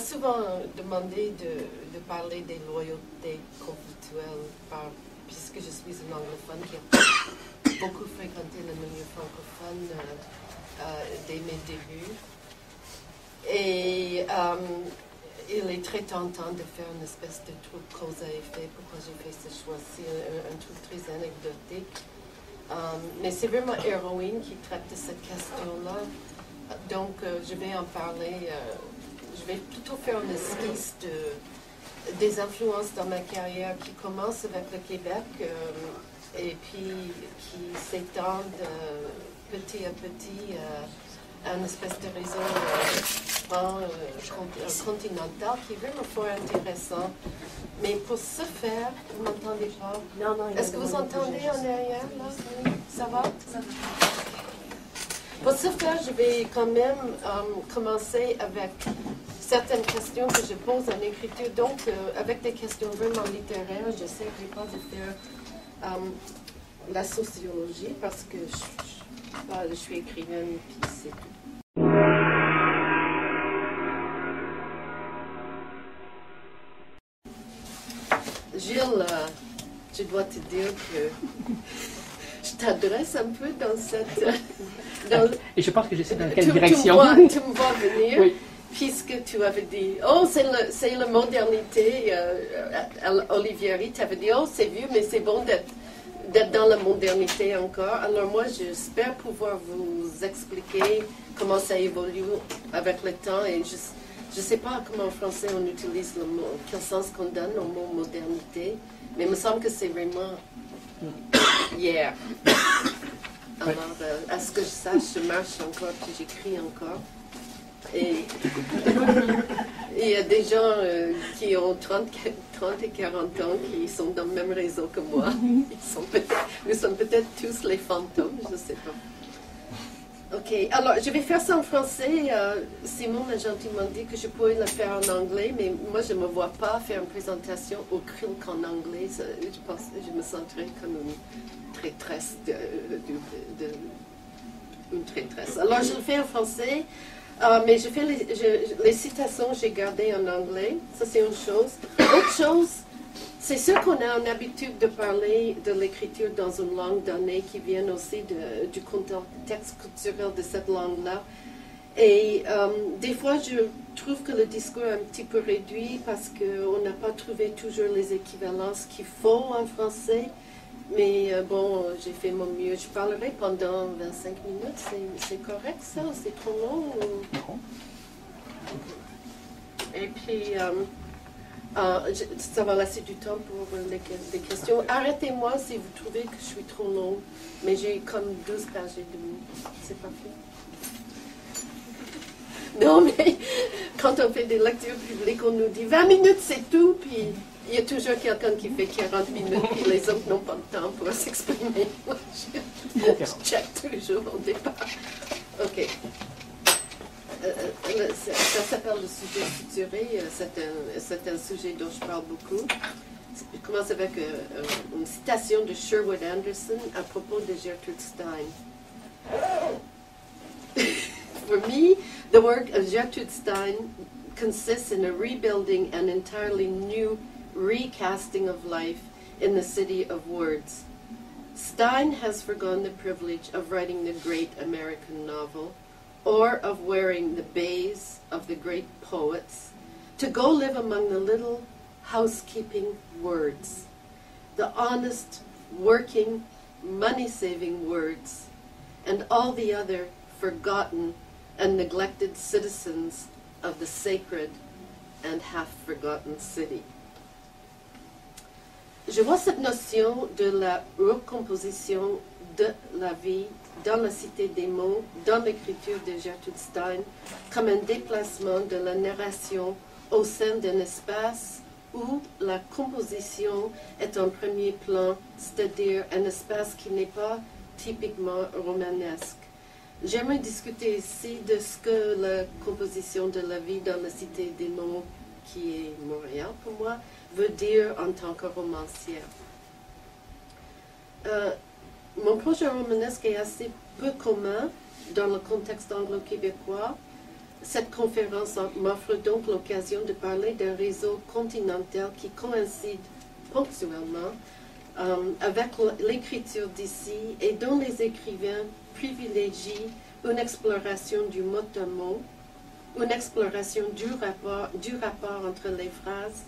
souvent demandé de parler des loyautés conflictuelles, puisque je suis une anglophone qui a beaucoup fréquenté le milieu francophone dès mes débuts. Et il est très tentant de faire une espèce de truc cause à effet. Pourquoi j'ai fait ce choix-ci, un truc très anecdotique. Mais c'est vraiment Héroïne qui traite de cette question-là. Donc, je vais en parler. Je vais plutôt faire une esquisse des influences dans ma carrière qui commencent avec le Québec et puis qui s'étendent petit à petit à une espèce de réseau continental qui est vraiment fort intéressant. Mais pour ce faire, vous ne m'entendez pas? Non, non. Est-ce que vous entendez en arrière, là? Oui. Ça va? Ça va. Pour ce faire, je vais quand même commencer avec certaines questions que je pose en écriture. Donc, avec des questions vraiment littéraires, j'essaierai pas de faire la sociologie parce que je suis écrivaine, puis c'est tout. Gilles, je dois te dire que je t'adresse un peu dans cette... Et je pense que je sais dans quelle direction. Tu me vois venir, oui. Puisque tu avais dit, oh, c'est la modernité. Olivieri t'avait dit, oh, c'est vieux, mais c'est bon d'être dans la modernité encore. Alors moi, j'espère pouvoir vous expliquer comment ça évolue avec le temps. Et je ne sais pas comment en français on utilise le mot, quel sens qu'on donne au mot modernité, mais il me semble que c'est vraiment hier. Alors, à ce que je sache, je marche encore, puis j'écris encore. Et il y a des gens qui ont 30 et 40 ans qui sont dans le même réseau que moi. Nous sommes peut-être tous les fantômes, je ne sais pas. Ok, alors je vais faire ça en français. Simon a gentiment dit que je pourrais le faire en anglais, mais moi je ne me vois pas faire une présentation au CRILC en anglais. Je pense que je me sentirais comme une traîtresse une traîtresse. Alors je le fais en français, mais je fais les citations j'ai gardées en anglais. Ça c'est une chose. Autre chose, c'est sûr qu'on a une habitude de parler de l'écriture dans une langue donnée qui vient aussi du contexte culturel de cette langue-là. Et des fois, je trouve que le discours est un petit peu réduit parce qu'on n'a pas trouvé toujours les équivalences qu'il faut en français. Mais bon, j'ai fait mon mieux. Je parlerai pendant 25 minutes. C'est correct ça? C'est trop long? Ou... Et puis... ça va laisser du temps pour les questions. Arrêtez-moi si vous trouvez que je suis trop long, mais j'ai comme 12 pages et demie. C'est parfait. Non, mais quand on fait des lectures publiques, on nous dit 20 minutes, c'est tout, puis il y a toujours quelqu'un qui fait 40 minutes, puis les autres n'ont pas le temps pour s'exprimer. Je check toujours au départ. OK. Ça s'appelle le sujet suturé. C'est un sujet dont je parle beaucoup. Je commence avec une citation de Sherwood Anderson à propos de Gertrude Stein. For me, the work of Gertrude Stein consists in a rebuilding an entirely new recasting of life in the city of words. Stein has forgone the privilege of writing the great American novel, or of wearing the bays of the great poets, to go live among the little housekeeping words, the honest, working, money-saving words, and all the other forgotten and neglected citizens of the sacred and half-forgotten city. Je vois cette notion de la recomposition de la vie dans la cité des mots, dans l'écriture de Gertrude Stein, comme un déplacement de la narration au sein d'un espace où la composition est en premier plan, c'est-à-dire un espace qui n'est pas typiquement romanesque. J'aimerais discuter ici de ce que la composition de la vie dans la cité des mots, qui est Montréal pour moi, veut dire en tant que romancière. Mon projet romanesque est assez peu commun dans le contexte anglo-québécois. Cette conférence m'offre donc l'occasion de parler d'un réseau continental qui coïncide ponctuellement avec l'écriture d'ici et dont les écrivains privilégient une exploration du mot à mot, une exploration du rapport entre les phrases,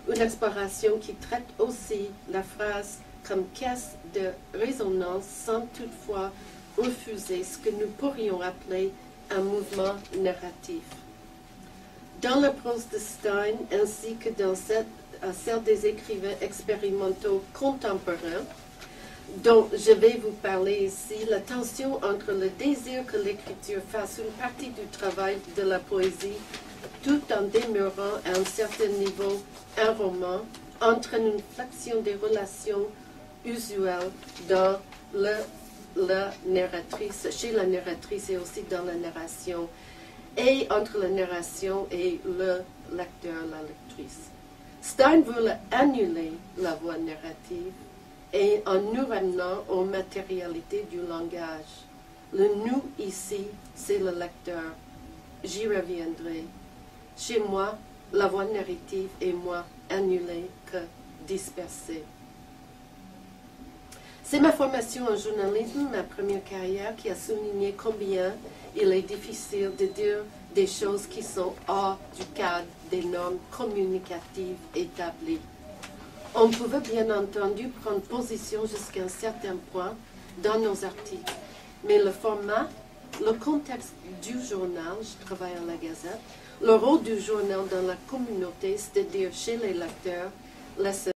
une exploration qui traite aussi la phrase comme caisse de résonance sans toutefois refuser ce que nous pourrions appeler un mouvement narratif. Dans la prose de Stein, ainsi que dans celle des écrivains expérimentaux contemporains, dont je vais vous parler ici, la tension entre le désir que l'écriture fasse une partie du travail de la poésie, tout en demeurant à un certain niveau un roman, entraîne une flexion des relations usuelles dans la narratrice, chez la narratrice et aussi dans la narration, et entre la narration et le lecteur, la lectrice. Stein voulait annuler la voix narrative et en nous ramenant aux matérialités du langage. Le nous ici, c'est le lecteur. J'y reviendrai. Chez moi, la voix narrative est moins annulée que dispersée. C'est ma formation en journalisme, ma première carrière, qui a souligné combien il est difficile de dire des choses qui sont hors du cadre des normes communicatives établies. On pouvait bien entendu prendre position jusqu'à un certain point dans nos articles, mais le format, le contexte du journal, je travaille à la Gazette, le rôle du journal dans la communauté, c'est-à-dire chez les lecteurs, laisse